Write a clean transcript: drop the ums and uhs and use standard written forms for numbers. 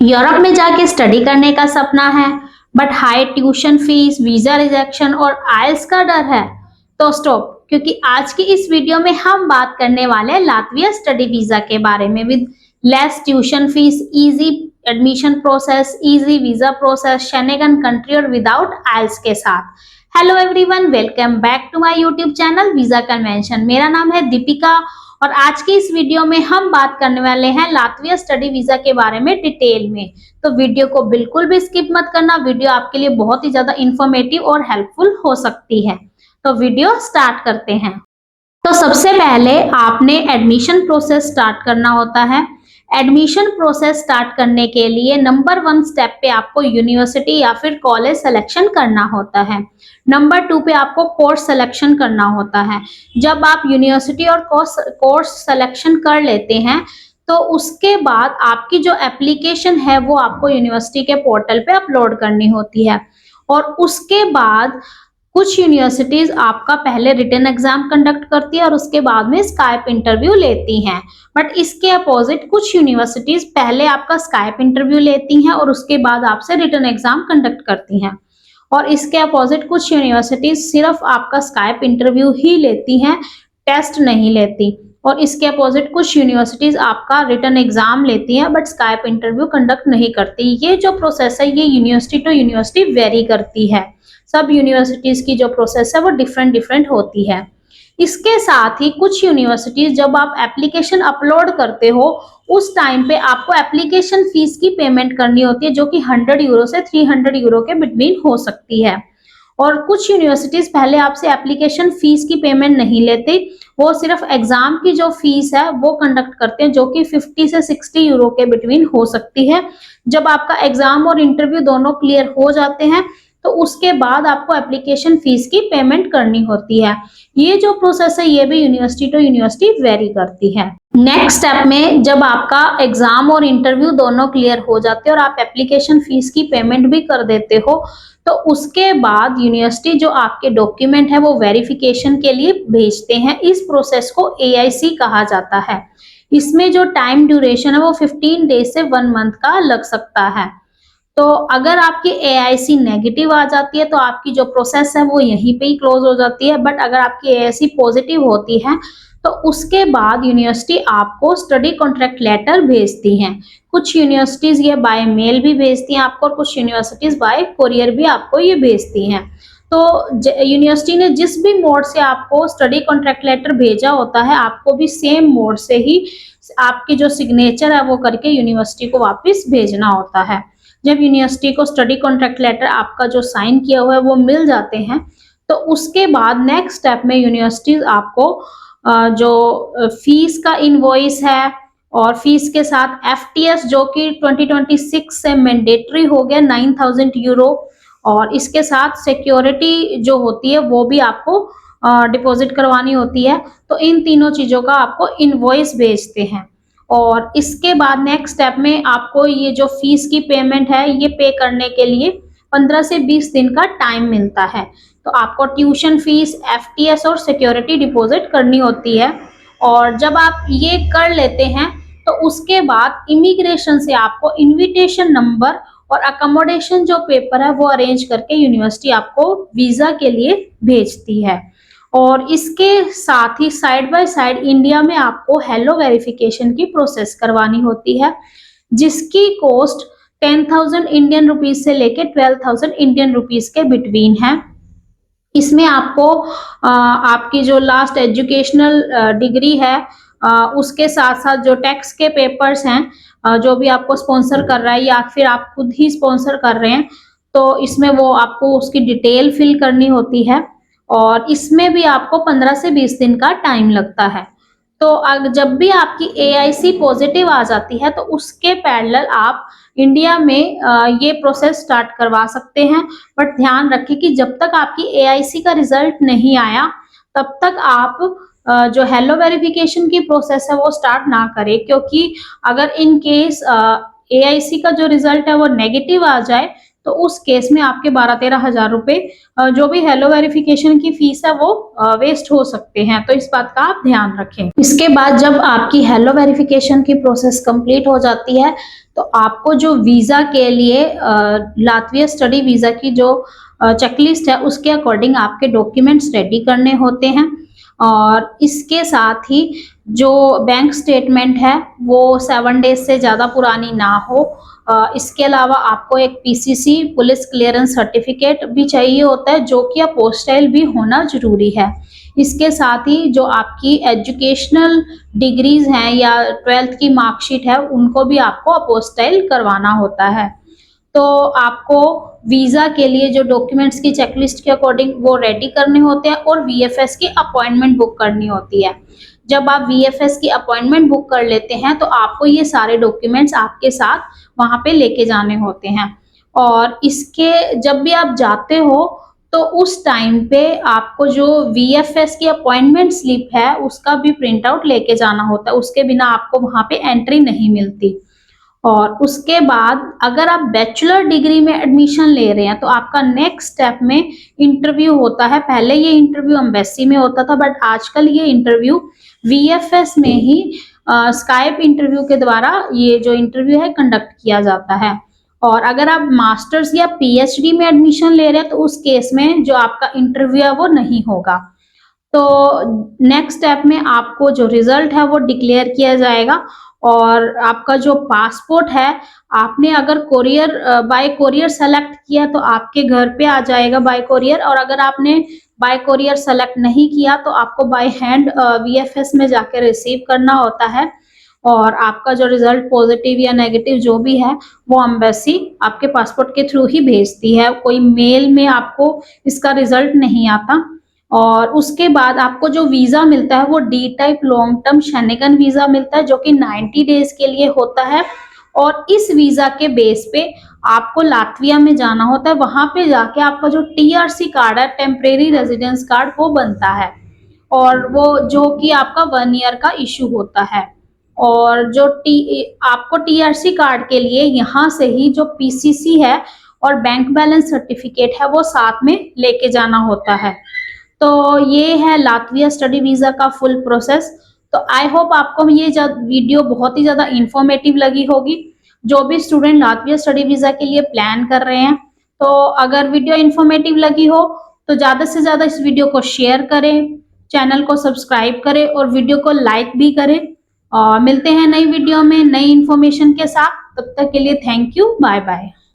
Europe में जाके study करने का सपना है, but high tuition fees, visa rejection और आइल्स का डर है। तो स्टॉप, क्योंकि आज की इस वीडियो में हम बात करने वाले हैं लातविया स्टडी वीजा के बारे में with less tuition fees, easy admission process, easy visa process, Schengen country और विदाउट आइल्स के साथ। Hello everyone, welcome back to my YouTube channel visa convention. मेरा नाम है दीपिका और आज की इस वीडियो में हम बात करने वाले हैं लातविया स्टडी वीजा के बारे में डिटेल में। तो वीडियो को बिल्कुल भी स्किप मत करना, वीडियो आपके लिए बहुत ही ज्यादा इंफॉर्मेटिव और हेल्पफुल हो सकती है। तो वीडियो स्टार्ट करते हैं। तो सबसे पहले आपने एडमिशन प्रोसेस स्टार्ट करना होता है। एडमिशन प्रोसेस स्टार्ट करने के लिए नंबर 1 स्टेप पे आपको यूनिवर्सिटी या फिर कॉलेज सिलेक्शन करना होता है। नंबर 2 पे आपको कोर्स सिलेक्शन करना होता है। जब आप यूनिवर्सिटी और कोर्स सिलेक्शन कर लेते हैं तो उसके बाद आपकी जो एप्लीकेशन है वो आपको यूनिवर्सिटी के पोर्टल पे अपलोड करनी होती है। और उसके बाद कुछ यूनिवर्सिटीज आपका पहले रिटन एग्जाम कंडक्ट करती है और उसके बाद में स्काइप इंटरव्यू लेती हैं। बट इसके अपोजिट कुछ यूनिवर्सिटीज पहले आपका स्काइप इंटरव्यू लेती हैं और उसके बाद आपसे रिटन एग्जाम कंडक्ट करती हैं। और इसके अपोजिट कुछ यूनिवर्सिटीज सिर्फ आपका स्काइप इंटरव्यू ही लेती हैं, टेस्ट नहीं लेती। और इसके अपोजिट कुछ यूनिवर्सिटीज आपका रिटन एग्जाम लेती हैं बट स्काइप इंटरव्यू कंडक्ट नहीं करती। ये जो प्रोसेस है ये यूनिवर्सिटी टू यूनिवर्सिटी वेरी करती है। सब यूनिवर्सिटीज की जो प्रोसेस है वो डिफरेंट होती है। इसके साथ ही कुछ यूनिवर्सिटीज जब आप एप्लीकेशन अपलोड करते हो उस टाइम पे आपको एप्लीकेशन फीस की पेमेंट करनी होती है, जो कि 100 यूरो से 300 यूरो के बिटवीन हो सकती है। और कुछ यूनिवर्सिटीज पहले आपसे एप्लीकेशन फीस की पेमेंट नहीं लेते, वो सिर्फ एग्जाम की जो फीस है वो कंडक्ट करते हैं, जो कि 50 से 60 यूरो के बिटवीन हो सकती है। जब आपका एग्जाम और इंटरव्यू दोनों क्लियर हो जाते हैं तो उसके बाद आपको एप्लीकेशन फीस की पेमेंट करनी होती है। ये जो प्रोसेस है ये भी यूनिवर्सिटी टू यूनिवर्सिटी वेरी करती है। नेक्स्ट स्टेप में जब आपका एग्जाम और इंटरव्यू दोनों क्लियर हो जाते हैं और आप एप्लीकेशन फीस की पेमेंट भी कर देते हो तो उसके बाद यूनिवर्सिटी जो आपके डॉक्यूमेंट है वो वेरिफिकेशन के लिए भेजते हैं। इस प्रोसेस को AIC कहा जाता है। इसमें जो टाइम ड्यूरेशन है वो 15 डेज से 1 मंथ का लग सकता है। तो अगर आपकी AIC नेगेटिव आ जाती है तो आपकी जो प्रोसेस है वो यहीं पे ही क्लोज हो जाती है। बट अगर आपकी AIC पॉजिटिव होती है तो उसके बाद यूनिवर्सिटी आपको स्टडी कॉन्ट्रैक्ट लेटर भेजती हैं। कुछ यूनिवर्सिटीज ये बाय मेल भी भेजती हैं आपको और कुछ यूनिवर्सिटीज बाय कोरियर भी आपको ये भेजती हैं। तो यूनिवर्सिटी ने जिस भी मोड से आपको स्टडी कॉन्ट्रैक्ट लेटर भेजा होता है आपको भी सेम मोड से ही आपकी जो सिग्नेचर है वो करके यूनिवर्सिटी को वापस भेजना होता है। जब यूनिवर्सिटी को स्टडी कॉन्ट्रैक्ट लेटर आपका जो साइन किया हुआ है वो मिल जाते हैं तो उसके बाद नेक्स्ट स्टेप में यूनिवर्सिटी आपको जो फीस का इनवॉइस है और फीस के साथ FTS जो कि 2026 से मैंडेटरी हो गया 9000 यूरो, और इसके साथ सिक्योरिटी जो होती है वो भी आपको डिपॉजिट करवानी होती है। तो इन तीनों चीजों का आपको इनवॉइस भेजते हैं। और इसके बाद नेक्स्ट स्टेप में आपको ये जो फीस की पेमेंट है ये पे करने के लिए 15 से 20 दिन का टाइम मिलता है। तो आपको ट्यूशन फीस, FTS और सिक्योरिटी डिपॉजिट करनी होती है। और जब आप ये कर लेते हैं तो उसके बाद इमिग्रेशन से आपको इनविटेशन नंबर और अकोमोडेशन जो पेपर है वो अरेंज करके यूनिवर्सिटी आपको वीजा के लिए भेजती है। और इसके साथ ही साइड बाय साइड इंडिया में आपको हेलो वेरिफिकेशन की प्रोसेस करवानी होती है, जिसकी कॉस्ट 10,000 इंडियन रुपीज से लेके 12,000 इंडियन रुपीज के बिटवीन है। इसमें आपको आपकी जो लास्ट एजुकेशनल डिग्री है उसके साथ साथ जो टैक्स के पेपर्स हैं जो भी आपको स्पॉन्सर कर रहा है या फिर आप खुद ही स्पॉन्सर कर रहे हैं तो इसमें वो आपको उसकी डिटेल फिल करनी होती है। और इसमें भी आपको 15 से 20 दिन का टाइम लगता है। तो जब भी आपकी AIC पॉजिटिव आ जाती है तो उसके पैरेलल आप इंडिया में ये प्रोसेस स्टार्ट करवा सकते हैं। बट ध्यान रखें कि जब तक आपकी AIC का रिजल्ट नहीं आया तब तक आप जो हेलो वेरिफिकेशन की प्रोसेस है वो स्टार्ट ना करें, क्योंकि अगर इन केस AIC का जो रिजल्ट है वो नेगेटिव आ जाए तो उस केस में आपके 12-13 हजार रुपए जो भी हेलो वेरिफिकेशन की फीस है वो वेस्ट हो सकते हैं, तो इस बात का आप ध्यान रखें। इसके बाद जब आपकी हेलो वेरिफिकेशन की प्रोसेस कंप्लीट हो जाती है तो आपको जो वीजा के लिए लातविया स्टडी वीजा की जो चेकलिस्ट है उसके अकॉर्डिंग आपके डॉक्यूमेंट्स रेडी करने होते हैं, और इसके साथ ही जो बैंक स्टेटमेंट है वो 7 डेज से ज़्यादा पुरानी ना हो। इसके अलावा आपको एक पीसीसी पुलिस क्लियरेंस सर्टिफिकेट भी चाहिए होता है, जो कि अपोस्टाइल भी होना जरूरी है। इसके साथ ही जो आपकी एजुकेशनल डिग्रीज हैं या 12th की मार्कशीट है उनको भी आपको अपोस्टाइल करवाना होता है। तो आपको वीजा के लिए जो डॉक्यूमेंट्स की चेकलिस्ट के अकॉर्डिंग वो रेडी करने होते हैं और वीएफएस की अपॉइंटमेंट बुक करनी होती है। जब आप वीएफएस की अपॉइंटमेंट बुक कर लेते हैं तो आपको ये सारे डॉक्यूमेंट्स आपके साथ वहां पे लेके जाने होते हैं, और इसके जब भी आप जाते हो तो उस टाइम पे आपको जो वीएफएस की अपॉइंटमेंट स्लिप है उसका भी प्रिंट आउट लेके जाना होता है, उसके बिना आपको वहां पे एंट्री नहीं मिलती। और उसके बाद अगर आप बैचलर डिग्री में एडमिशन ले रहे हैं तो आपका नेक्स्ट स्टेप में इंटरव्यू होता है। पहले ये इंटरव्यू एम्बेसी में होता था, बट आजकल ये इंटरव्यू वीएफएस में ही स्काइप इंटरव्यू के द्वारा ये जो इंटरव्यू है कंडक्ट किया जाता है। और अगर आप मास्टर्स या पीएचडी में एडमिशन ले रहे हैं तो उस केस में जो आपका इंटरव्यू है वो नहीं होगा। तो नेक्स्ट स्टेप में आपको जो रिजल्ट है वो डिक्लेयर किया जाएगा, और आपका जो पासपोर्ट है आपने अगर कोरियर बाय कोरियर सेलेक्ट किया तो आपके घर पे आ जाएगा बाय कोरियर, और अगर आपने बाय कोरियर सेलेक्ट नहीं किया तो आपको बाय हैंड वीएफएस में जाके रिसीव करना होता है। और आपका जो रिजल्ट पॉजिटिव या नेगेटिव जो भी है वो एम्बेसी आपके पासपोर्ट के थ्रू ही भेजती है, कोई मेल में आपको इसका रिजल्ट नहीं आता। और उसके बाद आपको जो वीजा मिलता है वो D type long term Schengen visa मिलता है, जो कि 90 डेज के लिए होता है। और इस वीजा के बेस पे आपको लातविया में जाना होता है, वहां पे जाके आपका जो टीआरसी कार्ड है, टेम्परेरी रेजिडेंस कार्ड, वो बनता है, और वो जो कि आपका 1 ईयर का इशू होता है। और जो आपको टीआरसी कार्ड के लिए यहाँ से ही जो पीसीसी है और बैंक बैलेंस सर्टिफिकेट है वो साथ में लेके जाना होता है। तो ये है लातविया स्टडी वीजा का फुल प्रोसेस। तो आई होप आपको ये वीडियो बहुत ही ज्यादा इंफॉर्मेटिव लगी होगी। जो भी स्टूडेंट लातविया स्टडी वीजा के लिए प्लान कर रहे हैं, तो अगर वीडियो इंफॉर्मेटिव लगी हो तो ज्यादा से ज्यादा इस वीडियो को शेयर करें, चैनल को सब्सक्राइब करें और वीडियो को लाइक भी करें। और मिलते हैं नई वीडियो में नई इंफॉर्मेशन के साथ, तब तक के लिए थैंक यू, बाय बाय।